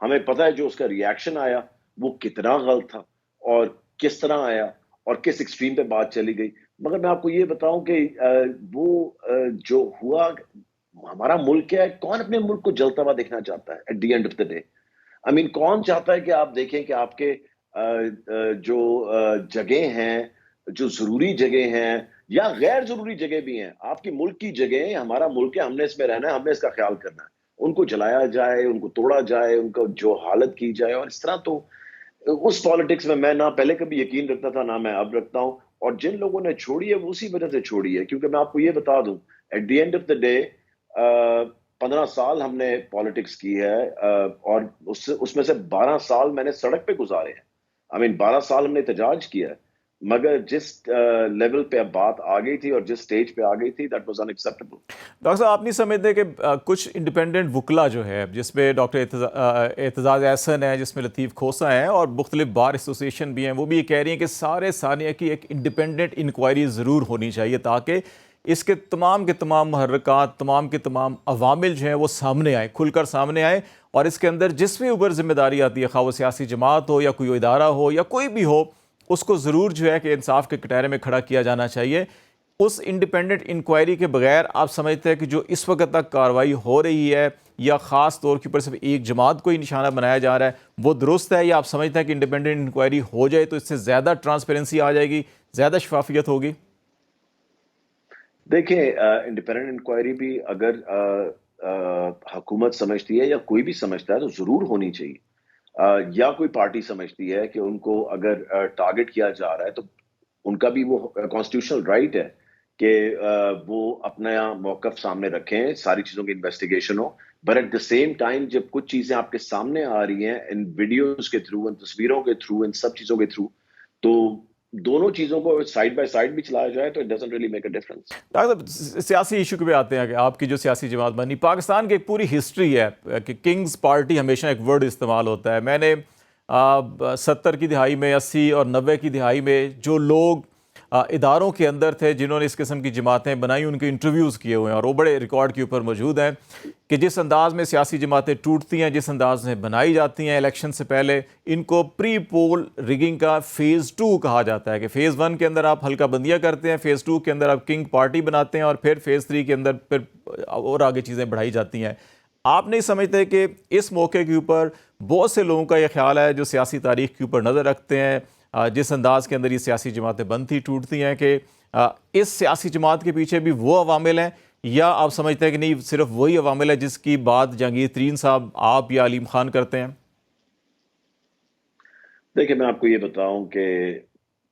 ہمیں پتہ ہے جو اس کا ریاکشن آیا وہ کتنا غلط تھا اور کس طرح آیا اور کس ایکسٹریم پہ بات چلی گئی. مگر میں آپ کو یہ بتاؤں کہ وہ جو ہوا، ہمارا ملک کیا ہے، کون اپنے ملک کو جلتا ہوا دیکھنا چاہتا ہے at the end of the day? I mean کون چاہتا ہے کہ آپ دیکھیں کہ آپ کے جو جگہ ہیں، جو ضروری جگہ ہیں یا غیر ضروری جگہ بھی ہیں، آپ کی ملک کی جگہ، ہمارا ملک ہے، ہم نے اس میں رہنا ہے، ہم نے اس کا خیال کرنا ہے، ان کو جلایا جائے، ان کو توڑا جائے، ان کو جو حالت کی جائے، اور اس طرح تو اس پالیٹکس میں نہ پہلے کبھی یقین رکھتا تھا نہ میں اب رکھتا ہوں. اور جن لوگوں نے چھوڑی ہے وہ اسی وجہ سے چھوڑی ہے، کیونکہ میں آپ کو یہ بتا دوں at the end of the day 15 سال ہم نے پالیٹکس کی ہے، اور اس میں سے 12 سال میں نے سڑک پہ گزارے ہیں. آئی مین 12 سال ہم نے احتجاج کیا ہے، مگر جس لیول پہ اب بات آ گئی تھی اور جس سٹیج پہ آ گئی تھی that was in acceptable. Doctor صاحب آپ نہیں سمجھتے کہ کچھ انڈیپینڈنٹ وکلا جو ہے، جس میں ڈاکٹر اعتزاز احسن ہے، جس میں لطیف کھوسہ ہیں اور مختلف بار ایسوسیشن بھی ہیں، وہ بھی یہ کہہ رہی ہیں کہ سارے ثانیہ کی ایک انڈیپینڈنٹ انکوائری ضرور ہونی چاہیے تاکہ اس کے تمام محرکات، تمام کے تمام عوامل جو ہیں وہ سامنے آئیں، کھل کر سامنے آئیں، اور اس کے اندر جس بھی اوپر ذمہ داری آتی ہے، خواہ وہ سیاسی جماعت ہو یا کوئی ادارہ ہو یا کوئی بھی ہو، اس کو ضرور جو ہے کہ انصاف کے کٹہرے میں کھڑا کیا جانا چاہیے. اس انڈیپینڈنٹ انکوائری کے بغیر آپ سمجھتے ہیں کہ جو اس وقت تک کارروائی ہو رہی ہے یا خاص طور کے اوپر صرف ایک جماعت کو ہی نشانہ بنایا جا رہا ہے وہ درست ہے، یا آپ سمجھتے ہیں کہ انڈیپینڈنٹ انکوائری ہو جائے تو اس سے زیادہ ٹرانسپیرنسی آ جائے گی، زیادہ شفافیت ہوگی؟ دیکھیں انڈیپینڈنٹ انکوائری بھی اگر حکومت سمجھتی ہے یا کوئی بھی سمجھتا ہے تو ضرور ہونی چاہیے. یا کوئی پارٹی سمجھتی ہے کہ ان کو اگر ٹارگٹ کیا جا رہا ہے تو ان کا بھی وہ کانسٹیٹیوشنل رائٹ ہے کہ وہ اپنا موقف سامنے رکھیں، ساری چیزوں کی انویسٹیگیشن ہو. But at the same time جب کچھ چیزیں آپ کے سامنے آ رہی ہیں ان ویڈیوز کے تھرو، ان تصویروں کے تھرو، ان سب چیزوں کے تھرو، تو دونوں چیزوں کو سائڈ بائی سائڈ بھی چلایا جائے تو it doesn't really make a difference. Doctor صاحب سیاسی ایشو کے پہ آتے ہیں کہ آپ کی جو سیاسی جماعت بنی، پاکستان کی ایک پوری ہسٹری ہے کہ کنگز پارٹی ہمیشہ ایک ورڈ استعمال ہوتا ہے. میں نے 70 کی دہائی میں، 80 اور 90 کی دہائی میں جو لوگ اداروں کے اندر تھے جنہوں نے اس قسم کی جماعتیں بنائی، ان کے انٹرویوز کیے ہوئے ہیں اور وہ بڑے ریکارڈ کے اوپر موجود ہیں کہ جس انداز میں سیاسی جماعتیں ٹوٹتی ہیں، جس انداز میں بنائی جاتی ہیں الیکشن سے پہلے، ان کو پری پول ریگنگ کا فیز 2 کہا جاتا ہے کہ فیز 1 کے اندر آپ حلقہ بندیاں کرتے ہیں، فیز 2 کے اندر آپ کنگ پارٹی بناتے ہیں اور پھر فیز 3 کے اندر پھر اور آگے چیزیں بڑھائی جاتی ہیں. آپ نہیں سمجھتے کہ اس موقع کے اوپر بہت سے لوگوں کا یہ خیال ہے جو سیاسی تاریخ کے اوپر نظر رکھتے ہیں، جس انداز کے اندر یہ سیاسی جماعتیں بنتی ٹوٹتی ہیں، کہ اس سیاسی جماعت کے پیچھے بھی وہ عوامل ہیں، یا آپ سمجھتے ہیں کہ نہیں صرف وہی عوامل ہے جس کی بات جہانگیر ترین صاحب، آپ یا علیم خان کرتے ہیں؟ دیکھیں میں آپ کو یہ بتاؤں کہ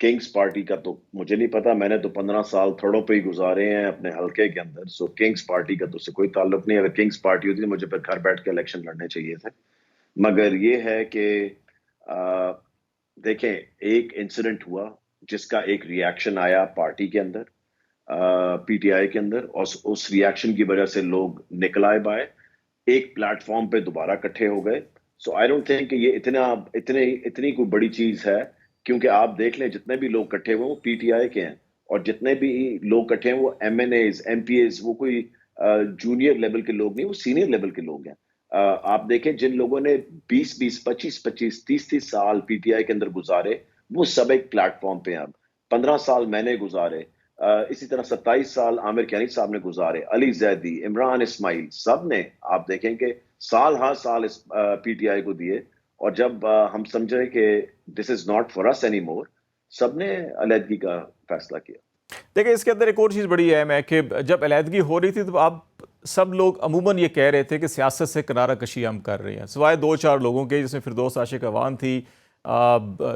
کنگز پارٹی کا تو مجھے نہیں پتا، میں نے تو 15 سال تھڑوں پہ ہی گزارے ہیں اپنے حلقے کے اندر. سو کنگز پارٹی کا تو اس سے کوئی تعلق نہیں. اگر کنگز پارٹی ہوتی تو مجھے پھر گھر بیٹھ کے الیکشن لڑنے چاہیے تھے. مگر یہ ہے کہ دیکھیں ایک انسیڈنٹ ہوا جس کا ایک ریاکشن آیا پارٹی کے اندر، پی ٹی آئی کے اندر، اور اس ریاکشن کی وجہ سے لوگ نکل آئے بائے، ایک پلیٹ فارم پہ دوبارہ اکٹھے ہو گئے. سو آئی ڈونٹ تھنک کہ یہ اتنی کوئی بڑی چیز ہے، کیونکہ آپ دیکھ لیں جتنے بھی لوگ اکٹھے ہوئے وہ پی ٹی آئی کے ہیں، اور جتنے بھی لوگ اکٹھے ہیں وہ M N As, M P As, وہ کوئی جونیئر لیول کے لوگ نہیں، وہ سینئر لیول کے لوگ ہیں. آپ دیکھیں جن لوگوں نے 20 25 30 سال پی ٹی آئی کے اندر گزارے وہ سب ایک پلیٹ فارم پہ ہیں. اب 15 سال میں نے گزارے، اسی طرح 27 سال عامر کیانی صاحب نے گزارے، علی زیدی، عمران اسماعیل، سب نے آپ دیکھیں کہ سال ہر سال اس پی ٹی آئی کو دیے. اور جب ہم سمجھے کہ this is not for us any more, سب نے علیحدگی کا فیصلہ کیا. دیکھیں اس کے اندر ایک اور چیز بڑی اہم ہے کہ جب علیحدگی ہو رہی تھی تو آپ سب لوگ عموماً یہ کہہ رہے تھے کہ سیاست سے کنارہ کشی ہم کر رہے ہیں، سوائے 2-4 لوگوں کے، جس میں فردوس عاشق عوان تھی،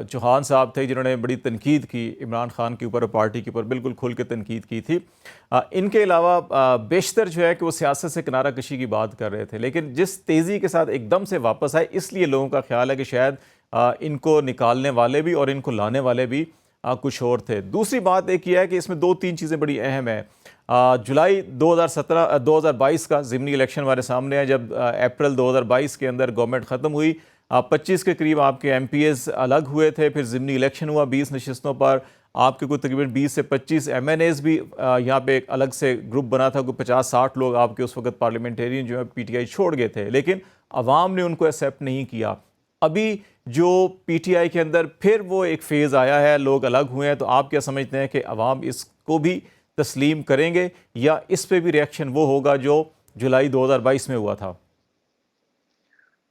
چوہان صاحب تھے جنہوں نے بڑی تنقید کی عمران خان کے اوپر اور پارٹی کے اوپر، بالکل کھل کے تنقید کی تھی. ان کے علاوہ بیشتر جو ہے کہ وہ سیاست سے کنارہ کشی کی بات کر رہے تھے، لیکن جس تیزی کے ساتھ ایک دم سے واپس آئے، اس لیے لوگوں کا خیال ہے کہ شاید ان کو نکالنے والے بھی اور ان کو لانے والے بھی کچھ اور تھے. دوسری بات ایک یہ ہے کہ اس میں 2-3 چیزیں بڑی اہم ہیں. جولائی 2022 کا ضمنی الیکشن ہمارے سامنے ہے، جب اپریل 2022 کے اندر گورنمنٹ ختم ہوئی، 25 کے قریب آپ کے ایم پی ایز الگ ہوئے تھے، پھر ضمنی الیکشن ہوا 20 نشستوں پر. آپ کے کوئی تقریباً 20 سے 25 MNAs بھی یہاں پہ ایک الگ سے گروپ بنا تھا، کوئی 50-60 لوگ آپ کے اس وقت پارلیمنٹرین جو ہے PTI چھوڑ گئے تھے، لیکن عوام نے ان کو ایکسیپٹ نہیں کیا۔ ابھی جو PTI کے اندر پھر وہ ایک فیز آیا ہے، لوگ الگ ہوئے ہیں، تو آپ کیا سمجھتے ہیں کہ عوام اس کو بھی تسلیم کریں گے یا اس پہ بھی ریئیکشن وہ ہوگا جو جولائی 2022 میں ہوا تھا؟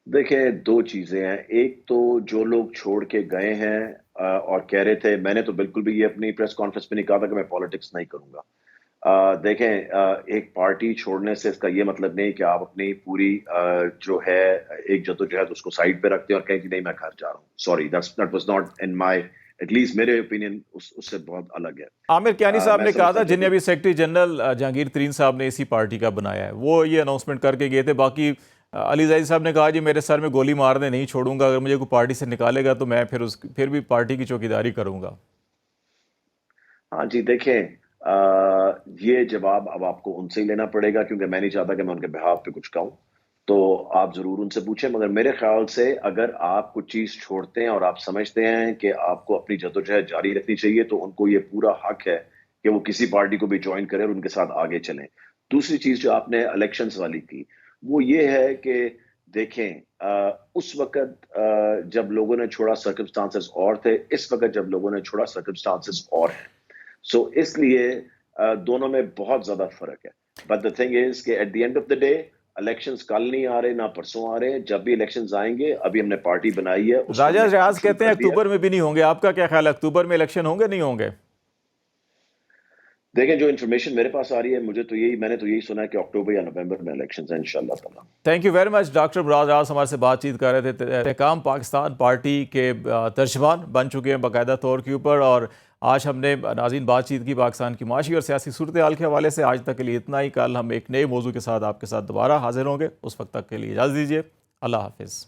دیکھیں، دو چیزیں ہیں۔ ایک تو جو لوگ چھوڑ کے گئے ہیں اور کہہ رہے تھے، میں نے تو بالکل بھی یہ اپنی پریس کانفرنس میں نہیں کہا تھا کہ میں پالیٹکس نہیں کروں گا۔ دیکھیں، ایک پارٹی چھوڑنے سے اس کا یہ مطلب نہیں کہ آپ اپنی پوری جو ہے ایک جدوجہد اس کو سائڈ پہ رکھتے ہیں اور کہیں کہ نہیں میں گھر جا رہا ہوں۔ Sorry, that was not in my, at least میرے اوپینین اس سے بہت الگ ہے۔ عامر کیانی صاحب میں نے کہا سمجھتا تھا، ہوں کہ جنہیں ابھی سیکرٹری جنرل جہانگیر ترین صاحب نے اسی پارٹی کا بنایا ہے، وہ یہ اناؤنسمنٹ کر کے گئے تھے۔ باقی علی زاہد صاحب نے کہا جی میرے سر میں گولی مارنے نہیں چھوڑوں گا، اگر مجھے کوئی پارٹی سے نکالے گا تو میں پھر بھی پارٹی کی چوکیداری کروں گا۔ ہاں جی، دیکھیں، یہ جواب اب آپ کو ان سے ہی لینا پڑے گا، کیونکہ میں نہیں چاہتا کہ میں ان کے بہاف پہ کچھ کہوں، تو آپ ضرور ان سے پوچھیں۔ مگر میرے خیال سے اگر آپ کچھ چیز چھوڑتے ہیں اور آپ سمجھتے ہیں کہ آپ کو اپنی جدوجہد جاری رکھنی چاہیے، تو ان کو یہ پورا حق ہے کہ وہ کسی پارٹی کو بھی جوائن کریں اور ان کے ساتھ آگے چلیں۔ دوسری چیز جو آپ نے الیکشنز والی کی، وہ یہ ہے کہ دیکھیں، اس وقت جب لوگوں نے چھوڑا سرکمسٹانسز اور تھے، اس وقت جب لوگوں نے چھوڑا سرکمسٹانسز اور ہیں۔ سو اس لیے دونوں میں بہت زیادہ فرق ہے۔ بٹ دا تھنگ از کہ at the end of the day elections کل نہیں آ رہے، نہ پرسوں آ رہے ہیں۔ جب بھی الیکشنز آئیں گے، ابھی ہم نے پارٹی بنائی ہے، اس کو ہم راجہ نے کام ریاض شروع کہتے ہیں کر دیا اکتوبر ہے۔ میں بھی نہیں ہوں گے، آپ کا کیا خیال ہے، اکتوبر میں الیکشن ہوں گے نہیں ہوں گے؟ دیکھیں، جو انفارمیشن میرے پاس آ رہی ہے، میں نے تو یہی سنا ہے کہ اکتوبر یا نومبر میں الیکشنز ہیں انشاءاللہ تعالیٰ۔ Thank you very much. Doctor Murad Raz ہمارے سے بات چیت کر رہے تھے، استحکام پاکستان پارٹی کے ترجمان بن چکے ہیں باقاعدہ طور کے اوپر، اور آج ہم نے ناظرین بات چیت کی پاکستان کی معاشی اور سیاسی صورتحال کے حوالے سے۔ آج تک کے لیے اتنا ہی، کل ہم ایک نئے موضوع کے ساتھ آپ کے ساتھ دوبارہ حاضر ہوں گے، اس وقت تک کے لیے اجازت دیجیے، اللہ حافظ۔